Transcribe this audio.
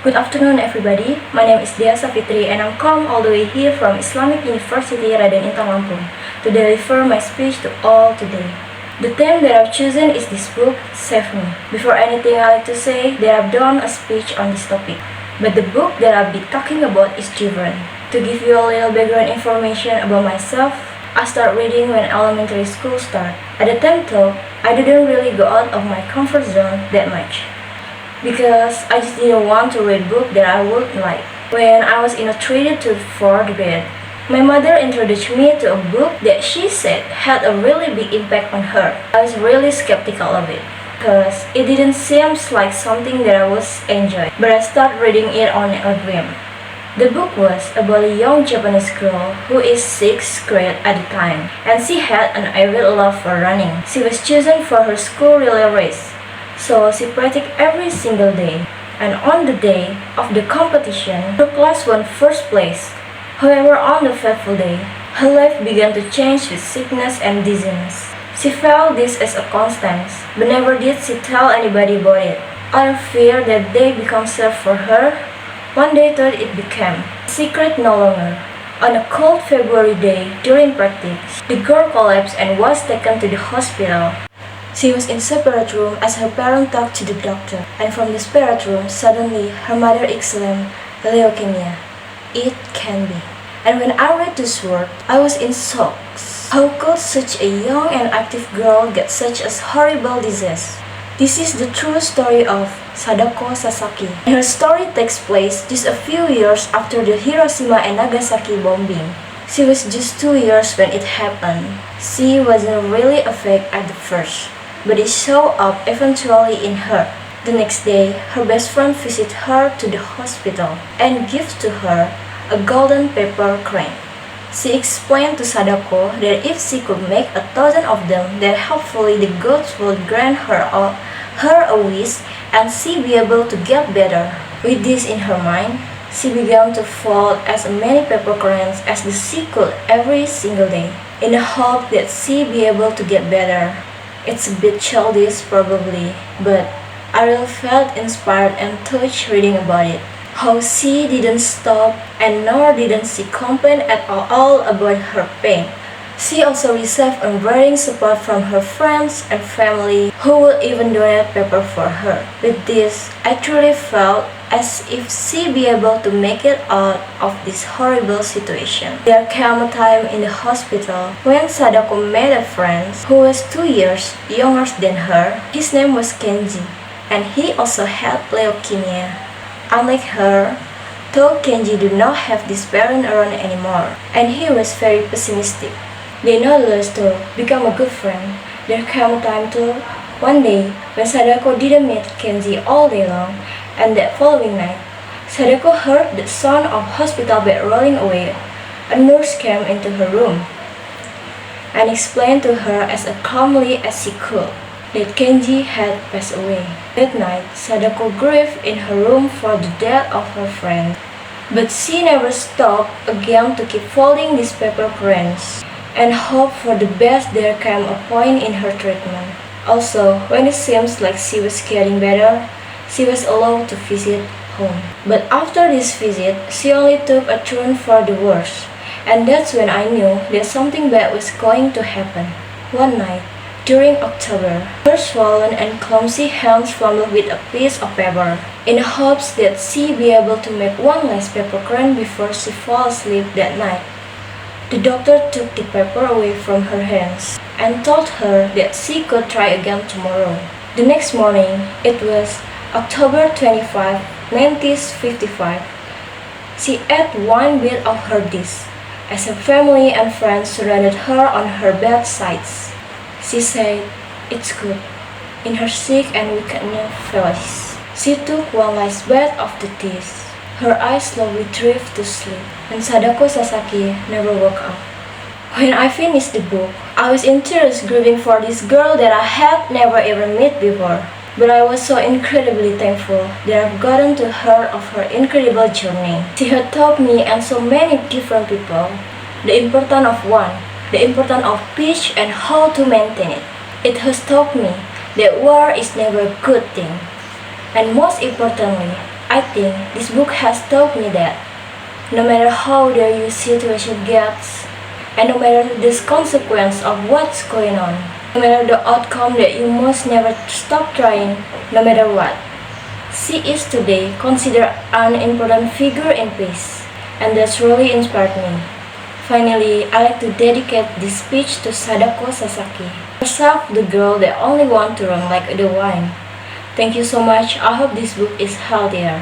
Good afternoon, everybody. My name is Dia Safitri, and I'm come all the way here from Islamic University Raden Intan Lampung to deliver my speech to all today. The theme that I've chosen is this book, Save Me. Before anything, I like to say that I've done a speech on this topic, but the book that I'll be talking about is different. To give you a little background information about myself, I started reading when elementary school started. At the time though, I didn't really go out of my comfort zone that much, because I just didn't want to read book that I would like. When I was in a 3 to 4 grade, my mother introduced me to a book that she said had a really big impact on her. I was really skeptical of it, because it didn't seem like something that I was enjoying, but I started reading it on a whim. The book was about a young Japanese girl who is 6th grade at the time, and she had an avid love for running. She was chosen for her school relay race, so she practiced every single day, and on the day of the competition, her class won first place. However, on the fateful day, her life began to change with sickness and dizziness. She felt this as a constant, but never did she tell anybody about it. Out of fear that they become safe for her, one day thought it became a secret no longer. On a cold February day during practice, the girl collapsed and was taken to the hospital. She was in separate room as her parent talked to the doctor, and from the separate room, suddenly her mother exclaimed, "Leukemia. It can be." And when I read this word, I was in shock. How could such a young and active girl get such a horrible disease? This is the true story of Sadako Sasaki. Her story takes place just a few years after the Hiroshima and Nagasaki bombing. She was just 2 years when it happened. She wasn't really affected at the first, but it showed up eventually in her. The next day, her best friend visited her to the hospital and gave to her a golden paper crane. She explained to Sadako that if she could make 1,000 of them, then hopefully the gods would grant her a wish and she be able to get better. With this in her mind, she began to fold as many paper cranes as she could every single day, in the hope that she be able to get better. It's a bit childish probably, but I really felt inspired and touched reading about it. How she didn't stop, and nor didn't she complain at all about her pain. She also received unwavering support from her friends and family, who would even donate paper for her. With this, I truly felt as if she be able to make it out of this horrible situation. There came a time in the hospital when Sadako made a friend who was 2 years younger than her. His name was Kenji, and he also had leukemia. Unlike her, though Kenji did not have this parent around anymore, and he was very pessimistic. They noticed to become a good friend. There came a time to one day when Sadako didn't meet Kenji all day long, and that following night, Sadako heard the sound of hospital bed rolling away. A nurse came into her room and explained to her as calmly as she could that Kenji had passed away. That night, Sadako grieved in her room for the death of her friend, but she never stopped again to keep folding these paper cranes and hope for the best. There came a point in her treatment. Also, when it seems like she was getting better, she was allowed to visit home. But after this visit, she only took a turn for the worse, and that's when I knew that something bad was going to happen. One night, during October, her swollen and clumsy hands fumbled with a piece of paper, in hopes that she be able to make one last paper crane before she fall asleep that night. The doctor took the paper away from her hands and told her that she could try again tomorrow. The next morning, it was October 25, 1955. She ate one bit of her dish, as her family and friends surrounded her on her bedsides. She said, "It's good," in her sick and weakened voice. She took one last bite of the dish. Her eyes slowly drifted to sleep, and Sadako Sasaki never woke up. When I finished the book, I was in tears grieving for this girl that I had never even met before. But I was so incredibly thankful that I've gotten to hear of her incredible journey. She had taught me and so many different people the importance of one, the importance of peace and how to maintain it. It has taught me that war is never a good thing. And most importantly, I think this book has taught me that no matter how dire your situation gets, and no matter the consequence of what's going on, no matter the outcome, that you must never stop trying, no matter what. She is today considered an important figure in peace, and that's really inspired me. Finally, I like to dedicate this speech to Sadako Sasaki, herself the girl that only wants to run like the wine. Thank you so much. I hope this book is healthier.